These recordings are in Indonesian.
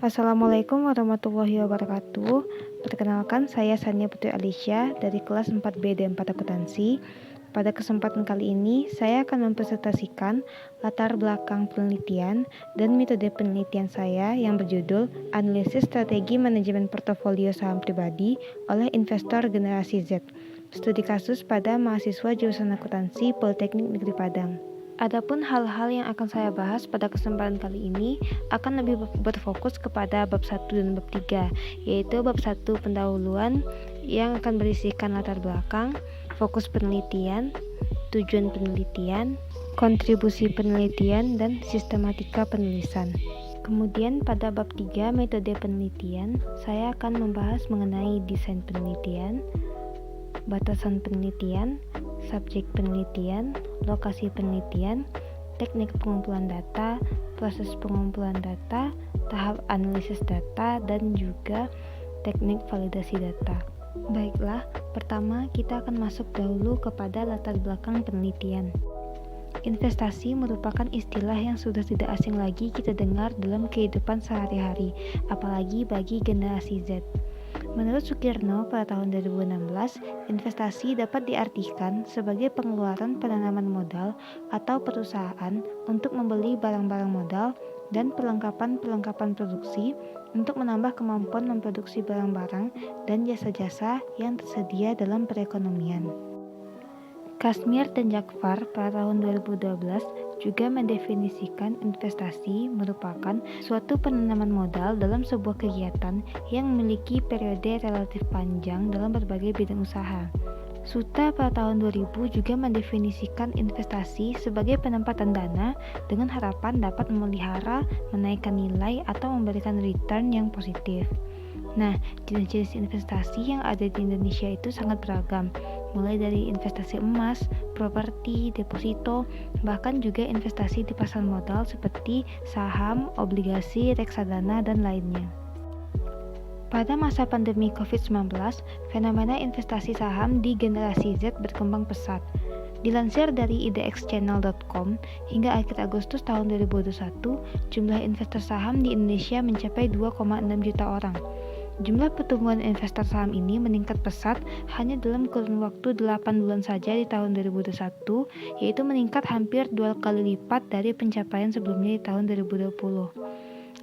Assalamualaikum warahmatullahi wabarakatuh. Perkenalkan, saya Sania Putri Alisya dari kelas 4B D4 Akuntansi. Pada kesempatan kali ini, saya akan mempresentasikan latar belakang penelitian dan metode penelitian saya yang berjudul Analisis Strategi Manajemen Portofolio Saham Pribadi oleh Investor Generasi Z. Studi kasus pada mahasiswa jurusan akuntansi Politeknik Negeri Padang. Adapun hal-hal yang akan saya bahas pada kesempatan kali ini akan lebih berfokus kepada bab 1 dan bab 3, yaitu bab 1 pendahuluan yang akan berisikan latar belakang, fokus penelitian, tujuan penelitian, kontribusi penelitian, dan sistematika penulisan. Kemudian pada bab 3 metode penelitian, saya akan membahas mengenai desain penelitian, batasan penelitian, subjek penelitian, lokasi penelitian, teknik pengumpulan data, proses pengumpulan data, tahap analisis data, dan juga teknik validasi data. Baiklah, pertama kita akan masuk dahulu kepada latar belakang penelitian. Investasi merupakan istilah yang sudah tidak asing lagi kita dengar dalam kehidupan sehari-hari, apalagi bagi generasi Z. Menurut Sukirno pada tahun 2016, investasi dapat diartikan sebagai pengeluaran penanaman modal atau perusahaan untuk membeli barang-barang modal dan perlengkapan-perlengkapan produksi untuk menambah kemampuan memproduksi barang-barang dan jasa-jasa yang tersedia dalam perekonomian. Kashmir dan Jakfar pada tahun 2012 juga mendefinisikan investasi merupakan suatu penanaman modal dalam sebuah kegiatan yang memiliki periode relatif panjang dalam berbagai bidang usaha. Sutta pada tahun 2000 juga mendefinisikan investasi sebagai penempatan dana dengan harapan dapat memelihara, menaikkan nilai, atau memberikan return yang positif. Nah, jenis-jenis investasi yang ada di Indonesia itu sangat beragam, mulai dari investasi emas, properti, deposito, bahkan juga investasi di pasar modal seperti saham, obligasi, reksadana, dan lainnya. Pada masa pandemi COVID-19, fenomena investasi saham di generasi Z berkembang pesat. Dilansir dari idxchannel.com, hingga akhir Agustus tahun 2021, jumlah investor saham di Indonesia mencapai 2,6 juta orang. Jumlah pertumbuhan investor saham ini meningkat pesat hanya dalam kurun waktu 8 bulan saja di tahun 2021, yaitu meningkat hampir 2 kali lipat dari pencapaian sebelumnya di tahun 2020.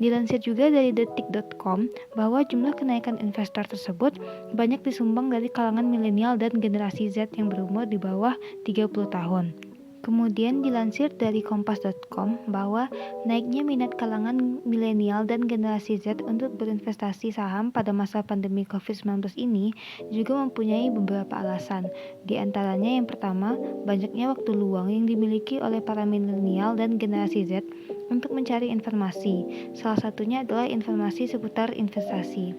Dilansir juga dari detik.com bahwa jumlah kenaikan investor tersebut banyak disumbang dari kalangan milenial dan generasi Z yang berumur di bawah 30 tahun. Kemudian dilansir dari kompas.com bahwa naiknya minat kalangan milenial dan generasi Z untuk berinvestasi saham pada masa pandemi COVID-19 ini juga mempunyai beberapa alasan. Di antaranya yang pertama, banyaknya waktu luang yang dimiliki oleh para milenial dan generasi Z untuk mencari informasi. Salah satunya adalah informasi seputar investasi.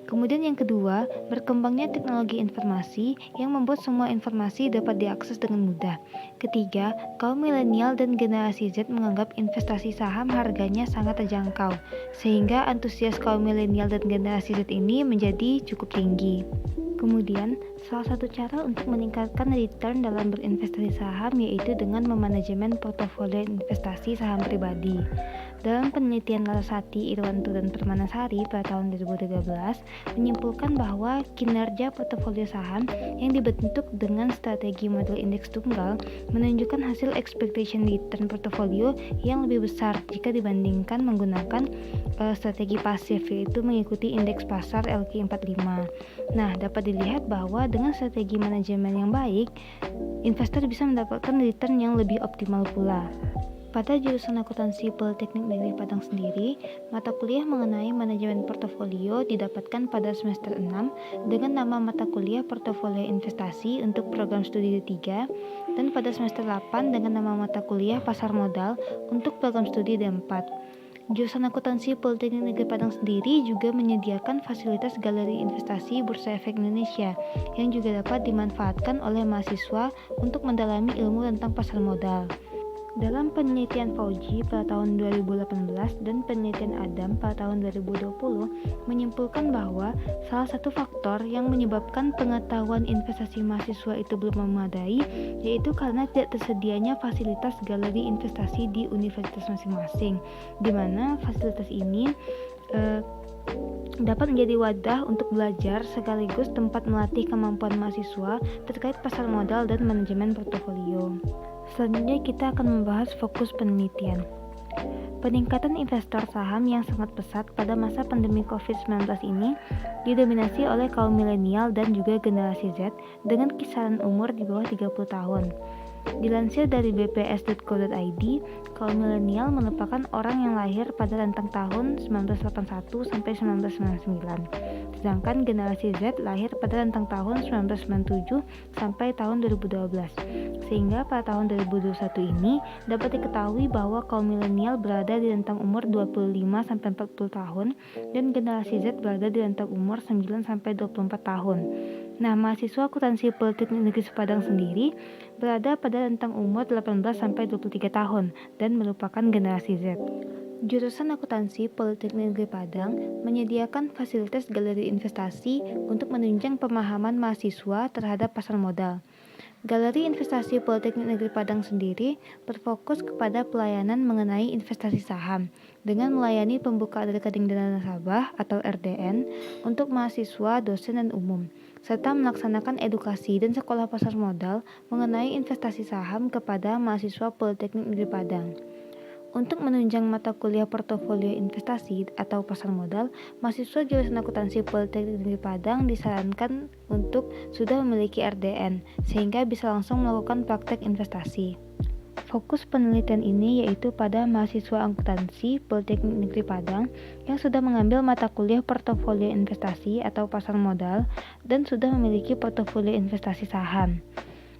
Kemudian yang kedua, berkembangnya teknologi informasi yang membuat semua informasi dapat diakses dengan mudah. Ketiga, kaum milenial dan generasi Z menganggap investasi saham harganya sangat terjangkau, sehingga antusias kaum milenial dan generasi Z ini menjadi cukup tinggi. Kemudian, salah satu cara untuk meningkatkan return dalam berinvestasi saham yaitu dengan memanajemen portofolio investasi saham pribadi. Dalam penelitian Larasati, Irwanto, dan Permanasari pada tahun 2013 menyimpulkan bahwa kinerja portofolio saham yang dibentuk dengan strategi model indeks tunggal menunjukkan hasil expectation return portofolio yang lebih besar jika dibandingkan menggunakan strategi pasif, yaitu mengikuti indeks pasar LQ45. Nah, dapat dilihat bahwa dengan strategi manajemen yang baik, investor bisa mendapatkan return yang lebih optimal pula. Pada jurusan akuntansi Politeknik Negeri Padang sendiri, mata kuliah mengenai manajemen portofolio didapatkan pada semester 6 dengan nama mata kuliah portofolio investasi untuk program studi D3 dan pada semester 8 dengan nama mata kuliah pasar modal untuk program studi D4. Jurusan akuntansi Politeknik Negeri Padang sendiri juga menyediakan fasilitas galeri investasi Bursa Efek Indonesia yang juga dapat dimanfaatkan oleh mahasiswa untuk mendalami ilmu tentang pasar modal. Dalam penelitian Fauji pada tahun 2018 dan penelitian Adam pada tahun 2020 menyimpulkan bahwa salah satu faktor yang menyebabkan pengetahuan investasi mahasiswa itu belum memadai yaitu karena tidak tersedianya fasilitas galeri investasi di universitas masing-masing, di mana fasilitas ini dapat menjadi wadah untuk belajar sekaligus tempat melatih kemampuan mahasiswa terkait pasar modal dan manajemen portofolio. Selanjutnya kita akan membahas fokus penelitian. Peningkatan investor saham yang sangat pesat pada masa pandemi COVID-19 ini didominasi oleh kaum milenial dan juga generasi Z dengan kisaran umur di bawah 30 tahun. Dilansir dari bps.co.id, kaum milenial merupakan orang yang lahir pada rentang tahun 1981 sampai 1999, sedangkan generasi Z lahir pada rentang tahun 1997 sampai tahun 2012. Sehingga pada tahun 2021 ini dapat diketahui bahwa kaum milenial berada di rentang umur 25 sampai 40 tahun dan generasi Z berada di rentang umur 9 sampai 24 tahun. Nah, mahasiswa akuntansi Politeknik Negeri Padang sendiri berada pada rentang umur 18 sampai 23 tahun dan merupakan generasi Z. Jurusan akuntansi Politeknik Negeri Padang menyediakan fasilitas galeri investasi untuk menunjang pemahaman mahasiswa terhadap pasar modal. Galeri Investasi Politeknik Negeri Padang sendiri berfokus kepada pelayanan mengenai investasi saham dengan melayani pembukaan rekening dana nasabah atau RDN untuk mahasiswa, dosen, dan umum, serta melaksanakan edukasi dan sekolah pasar modal mengenai investasi saham kepada mahasiswa Politeknik Negeri Padang. Untuk menunjang mata kuliah portofolio investasi atau pasar modal, mahasiswa jurusan akuntansi Politeknik Negeri Padang disarankan untuk sudah memiliki RDN, sehingga bisa langsung melakukan praktek investasi. Fokus penelitian ini yaitu pada mahasiswa akuntansi Politeknik Negeri Padang yang sudah mengambil mata kuliah portofolio investasi atau pasar modal dan sudah memiliki portofolio investasi saham.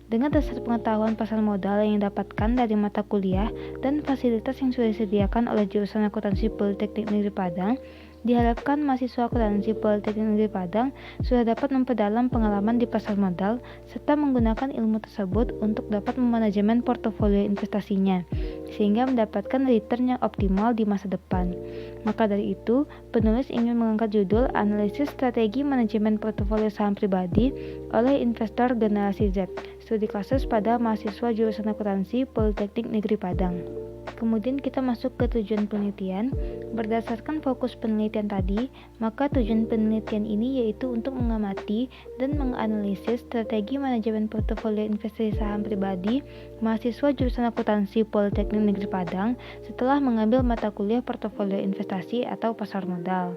Dengan dasar pengetahuan pasar modal yang didapatkan dari mata kuliah dan fasilitas yang sudah disediakan oleh jurusan akuntansi Politeknik Negeri Padang, diharapkan mahasiswa akuntansi Politeknik Negeri Padang sudah dapat memperdalam pengalaman di pasar modal serta menggunakan ilmu tersebut untuk dapat memanajemen portofolio investasinya, sehingga mendapatkan return yang optimal di masa depan. Maka dari itu, penulis ingin mengangkat judul Analisis Strategi Manajemen Portofolio Saham Pribadi oleh Investor Generasi Z, studi kasus pada mahasiswa jurusan akuntansi Politeknik Negeri Padang. Kemudian kita masuk ke tujuan penelitian. Berdasarkan fokus penelitian tadi, maka tujuan penelitian ini yaitu untuk mengamati dan menganalisis strategi manajemen portofolio investasi saham pribadi mahasiswa jurusan akuntansi Politeknik Negeri Padang setelah mengambil mata kuliah portofolio investasi atau pasar modal.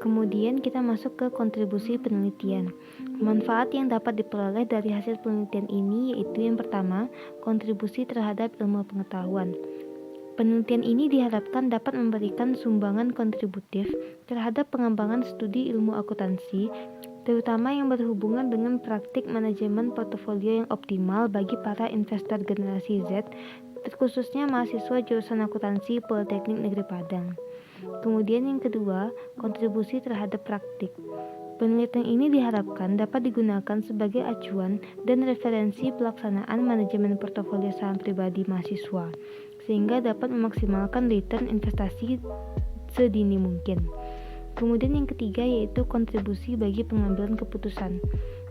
Kemudian kita masuk ke kontribusi penelitian. Manfaat yang dapat diperoleh dari hasil penelitian ini yaitu yang pertama, kontribusi terhadap ilmu pengetahuan. Penelitian ini diharapkan dapat memberikan sumbangan kontributif terhadap pengembangan studi ilmu akuntansi, terutama yang berhubungan dengan praktik manajemen portofolio yang optimal bagi para investor generasi Z, terkhususnya mahasiswa jurusan akuntansi Politeknik Negeri Padang. Kemudian yang kedua, kontribusi terhadap praktik. Penelitian ini diharapkan dapat digunakan sebagai acuan dan referensi pelaksanaan manajemen portofolio saham pribadi mahasiswa, sehingga dapat memaksimalkan return investasi sedini mungkin. Kemudian yang ketiga yaitu kontribusi bagi pengambilan keputusan.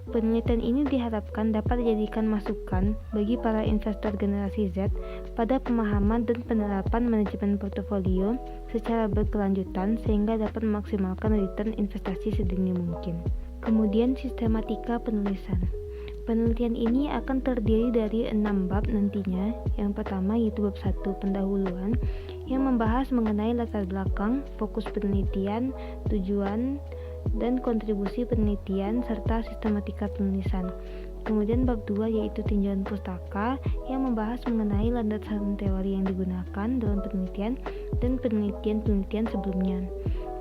Penelitian ini diharapkan dapat dijadikan masukan bagi para investor generasi Z pada pemahaman dan penerapan manajemen portofolio secara berkelanjutan sehingga dapat memaksimalkan return investasi sedini mungkin. Kemudian sistematika penulisan. Penelitian ini akan terdiri dari 6 bab nantinya. Yang pertama yaitu bab 1 pendahuluan yang membahas mengenai latar belakang, fokus penelitian, tujuan, dan kontribusi penelitian serta sistematika penulisan. Kemudian bab 2 yaitu tinjauan pustaka yang membahas mengenai landasan teori yang digunakan dalam penelitian dan penelitian-penelitian sebelumnya.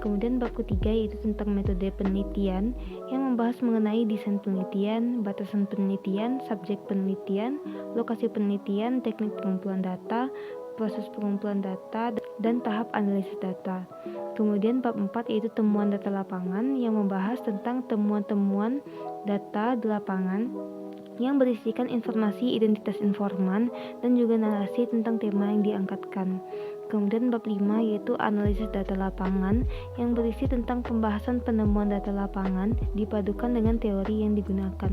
Kemudian bab ketiga yaitu tentang metode penelitian yang membahas mengenai desain penelitian, batasan penelitian, subjek penelitian, lokasi penelitian, teknik pengumpulan data, proses pengumpulan data, dan tahap analisis data. Kemudian bab 4 yaitu temuan data lapangan yang membahas tentang temuan-temuan data di lapangan yang berisikan informasi identitas informan dan juga narasi tentang tema yang diangkatkan. Kemudian bab 5 yaitu analisis data lapangan yang berisi tentang pembahasan penemuan data lapangan dipadukan dengan teori yang digunakan.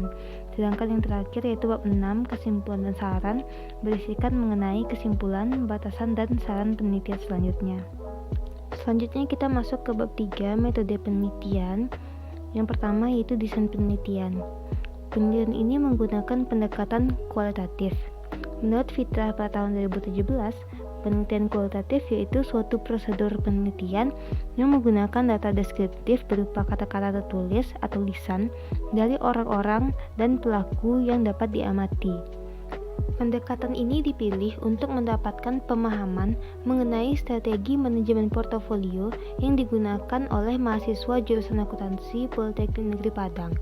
Sedangkan yang terakhir yaitu bab 6 kesimpulan dan saran berisikan mengenai kesimpulan, batasan, dan saran penelitian selanjutnya. Selanjutnya kita masuk ke bab 3, metode penelitian. Yang pertama yaitu desain penelitian. Penelitian ini menggunakan pendekatan kualitatif. Menurut Fitrah pada tahun 2017, penelitian kualitatif yaitu suatu prosedur penelitian yang menggunakan data deskriptif berupa kata-kata tertulis atau lisan dari orang-orang dan pelaku yang dapat diamati. Pendekatan ini dipilih untuk mendapatkan pemahaman mengenai strategi manajemen portofolio yang digunakan oleh mahasiswa jurusan akuntansi Politeknik Negeri Padang.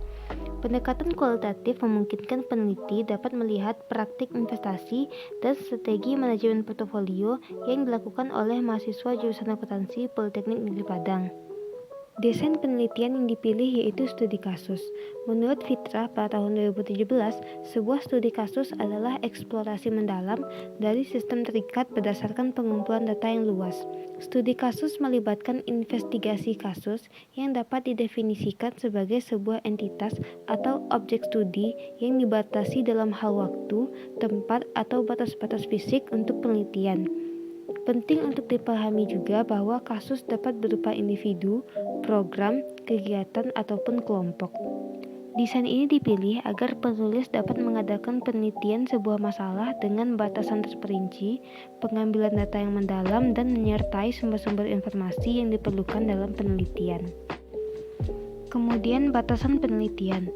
Pendekatan kualitatif memungkinkan peneliti dapat melihat praktik investasi dan strategi manajemen portofolio yang dilakukan oleh mahasiswa jurusan akuntansi Politeknik Negeri Padang. Desain penelitian yang dipilih yaitu studi kasus. Menurut Fitrah pada tahun 2017, sebuah studi kasus adalah eksplorasi mendalam dari sistem terikat berdasarkan pengumpulan data yang luas. Studi kasus melibatkan investigasi kasus yang dapat didefinisikan sebagai sebuah entitas atau objek studi yang dibatasi dalam hal waktu, tempat, atau batas-batas fisik untuk penelitian. Penting untuk dipahami juga bahwa kasus dapat berupa individu, program, kegiatan, ataupun kelompok. Desain ini dipilih agar penulis dapat mengadakan penelitian sebuah masalah dengan batasan terperinci, pengambilan data yang mendalam, dan menyertai sumber-sumber informasi yang diperlukan dalam penelitian. Kemudian batasan penelitian.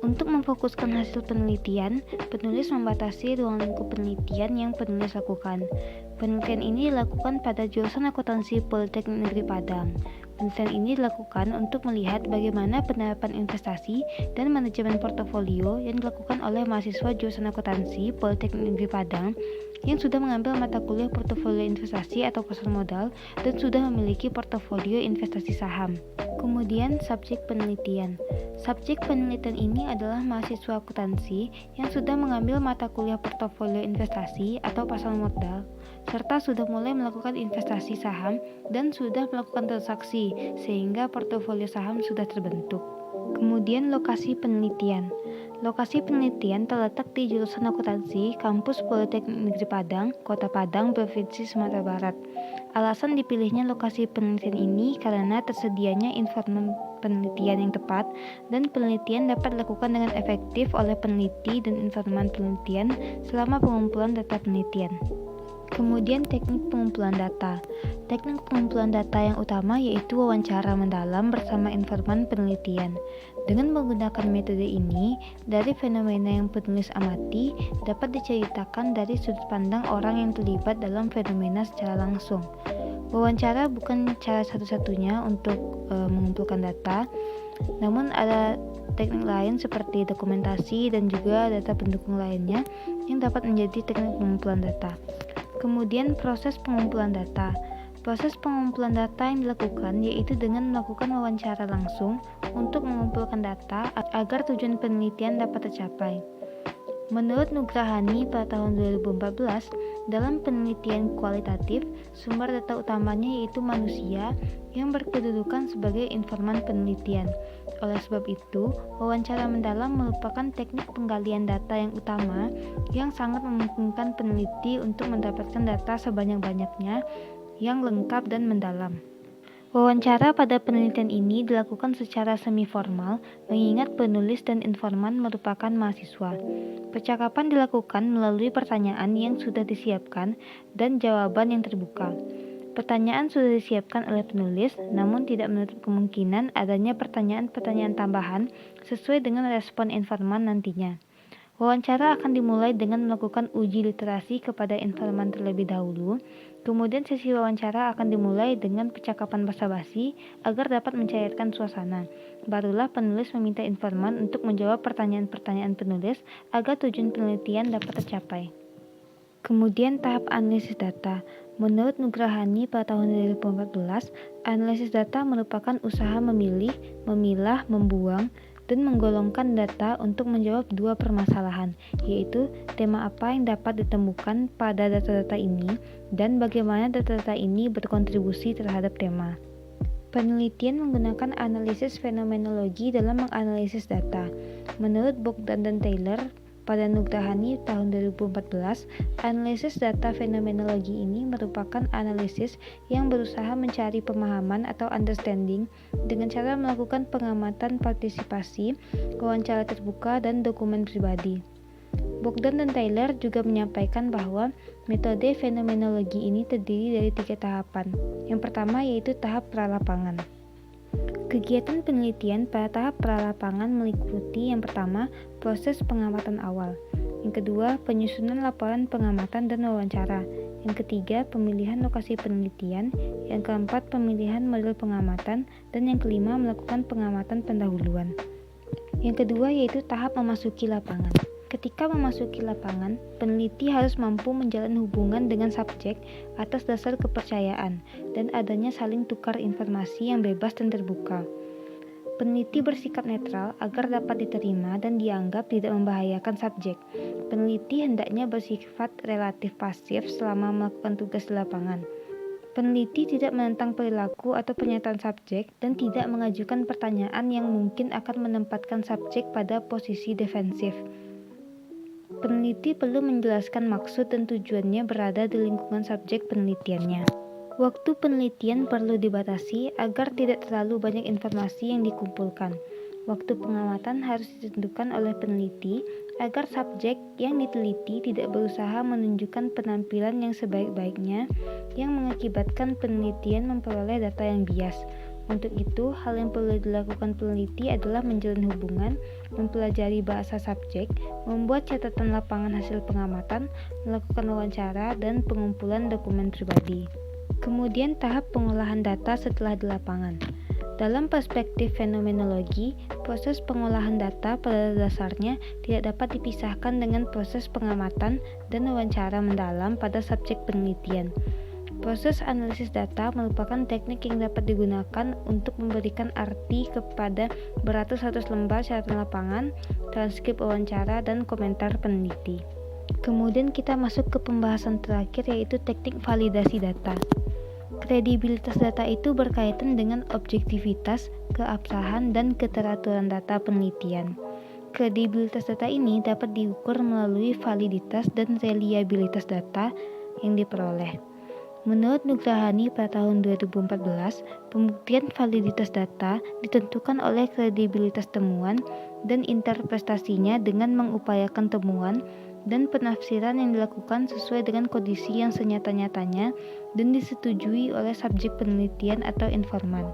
Untuk memfokuskan hasil penelitian, penulis membatasi ruang lingkup penelitian yang penulis lakukan. Penelitian ini dilakukan pada jurusan akuntansi Politeknik Negeri Padang. Penelitian ini dilakukan untuk melihat bagaimana penerapan investasi dan manajemen portofolio yang dilakukan oleh mahasiswa jurusan akuntansi Politeknik Negeri Padang yang sudah mengambil mata kuliah portofolio investasi atau pasar modal dan sudah memiliki portofolio investasi saham. Kemudian subjek penelitian. Subjek penelitian ini adalah mahasiswa akuntansi yang sudah mengambil mata kuliah portofolio investasi atau pasar modal, serta sudah mulai melakukan investasi saham dan sudah melakukan transaksi sehingga portofolio saham sudah terbentuk. Kemudian lokasi penelitian. Lokasi penelitian terletak di jurusan akuntansi Kampus Politeknik Negeri Padang, Kota Padang, Provinsi Sumatera Barat. Alasan dipilihnya lokasi penelitian ini karena tersedianya informan penelitian yang tepat dan penelitian dapat dilakukan dengan efektif oleh peneliti dan informan penelitian selama pengumpulan data penelitian. Kemudian teknik pengumpulan data. Teknik pengumpulan data yang utama yaitu wawancara mendalam bersama informan penelitian. Dengan menggunakan metode ini, dari fenomena yang penulis amati dapat diceritakan dari sudut pandang orang yang terlibat dalam fenomena secara langsung. Wawancara bukan cara satu-satunya untuk mengumpulkan data, namun ada teknik lain seperti dokumentasi dan juga data pendukung lainnya yang dapat menjadi teknik pengumpulan data. Kemudian proses pengumpulan data. Proses pengumpulan data yang dilakukan yaitu dengan melakukan wawancara langsung untuk mengumpulkan data agar tujuan penelitian dapat tercapai. Menurut Nugrahani pada tahun 2014, dalam penelitian kualitatif, sumber data utamanya yaitu manusia yang berkedudukan sebagai informan penelitian. Oleh sebab itu, wawancara mendalam merupakan teknik penggalian data yang utama yang sangat memungkinkan peneliti untuk mendapatkan data sebanyak-banyaknya yang lengkap dan mendalam. Wawancara pada penelitian ini dilakukan secara semi-formal, mengingat penulis dan informan merupakan mahasiswa. Percakapan dilakukan melalui pertanyaan yang sudah disiapkan dan jawaban yang terbuka. Pertanyaan sudah disiapkan oleh penulis, namun tidak menutup kemungkinan adanya pertanyaan-pertanyaan tambahan sesuai dengan respon informan nantinya. Wawancara akan dimulai dengan melakukan uji literasi kepada informan terlebih dahulu. Kemudian sesi wawancara akan dimulai dengan percakapan basa-basi agar dapat mencairkan suasana. Barulah penulis meminta informan untuk menjawab pertanyaan-pertanyaan penulis agar tujuan penelitian dapat tercapai. Kemudian tahap analisis data. Menurut Nugrahani pada tahun 2014, analisis data merupakan usaha memilih, memilah, membuang, dan menggolongkan data untuk menjawab dua permasalahan, yaitu tema apa yang dapat ditemukan pada data-data ini dan bagaimana data-data ini berkontribusi terhadap tema. Penelitian menggunakan analisis fenomenologi dalam menganalisis data. Menurut Bogdan dan Taylor Pada Nugrahani tahun 2014, analisis data fenomenologi ini merupakan analisis yang berusaha mencari pemahaman atau understanding dengan cara melakukan pengamatan partisipasi, wawancara terbuka, dan dokumen pribadi. Bogdan dan Taylor juga menyampaikan bahwa metode fenomenologi ini terdiri dari 3 tahapan. Yang pertama yaitu tahap pralapangan. Kegiatan penelitian pada tahap pralapangan meliputi yang pertama, proses pengamatan awal. Yang kedua, penyusunan laporan pengamatan dan wawancara. Yang ketiga, pemilihan lokasi penelitian. Yang keempat, pemilihan model pengamatan. Dan yang kelima, melakukan pengamatan pendahuluan. Yang kedua yaitu tahap memasuki lapangan. Ketika memasuki lapangan, peneliti harus mampu menjalin hubungan dengan subjek atas dasar kepercayaan dan adanya saling tukar informasi yang bebas dan terbuka. Peneliti bersikap netral agar dapat diterima dan dianggap tidak membahayakan subjek. Peneliti hendaknya bersifat relatif pasif selama melakukan tugas di lapangan. Peneliti tidak menentang perilaku atau pernyataan subjek dan tidak mengajukan pertanyaan yang mungkin akan menempatkan subjek pada posisi defensif. Peneliti perlu menjelaskan maksud dan tujuannya berada di lingkungan subjek penelitiannya. Waktu penelitian perlu dibatasi agar tidak terlalu banyak informasi yang dikumpulkan. Waktu pengamatan harus ditentukan oleh peneliti agar subjek yang diteliti tidak berusaha menunjukkan penampilan yang sebaik-baiknya yang mengakibatkan penelitian memperoleh data yang bias. Untuk itu, hal yang perlu dilakukan peneliti adalah menjalin hubungan, mempelajari bahasa subjek, membuat catatan lapangan hasil pengamatan, melakukan wawancara, dan pengumpulan dokumen pribadi. Kemudian tahap pengolahan data setelah di lapangan. Dalam perspektif fenomenologi, proses pengolahan data pada dasarnya tidak dapat dipisahkan dengan proses pengamatan dan wawancara mendalam pada subjek penelitian. Proses analisis data merupakan teknik yang dapat digunakan untuk memberikan arti kepada beratus-ratus lembar catatan lapangan, transkrip wawancara, dan komentar peneliti. Kemudian kita masuk ke pembahasan terakhir yaitu teknik validasi data. Kredibilitas data itu berkaitan dengan objektivitas, keabsahan, dan keteraturan data penelitian. Kredibilitas data ini dapat diukur melalui validitas dan reliabilitas data yang diperoleh. Menurut Nugrahani pada tahun 2014, pembuktian validitas data ditentukan oleh kredibilitas temuan dan interpretasinya dengan mengupayakan temuan dan penafsiran yang dilakukan sesuai dengan kondisi yang senyata-nyatanya dan disetujui oleh subjek penelitian atau informan.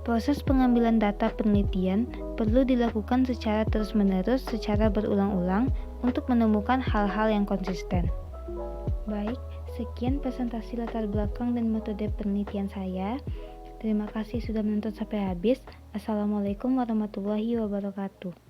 Proses pengambilan data penelitian perlu dilakukan secara terus-menerus secara berulang-ulang untuk menemukan hal-hal yang konsisten. Baik, sekian presentasi latar belakang dan metode penelitian saya. Terima kasih sudah menonton sampai habis. Assalamualaikum warahmatullahi wabarakatuh.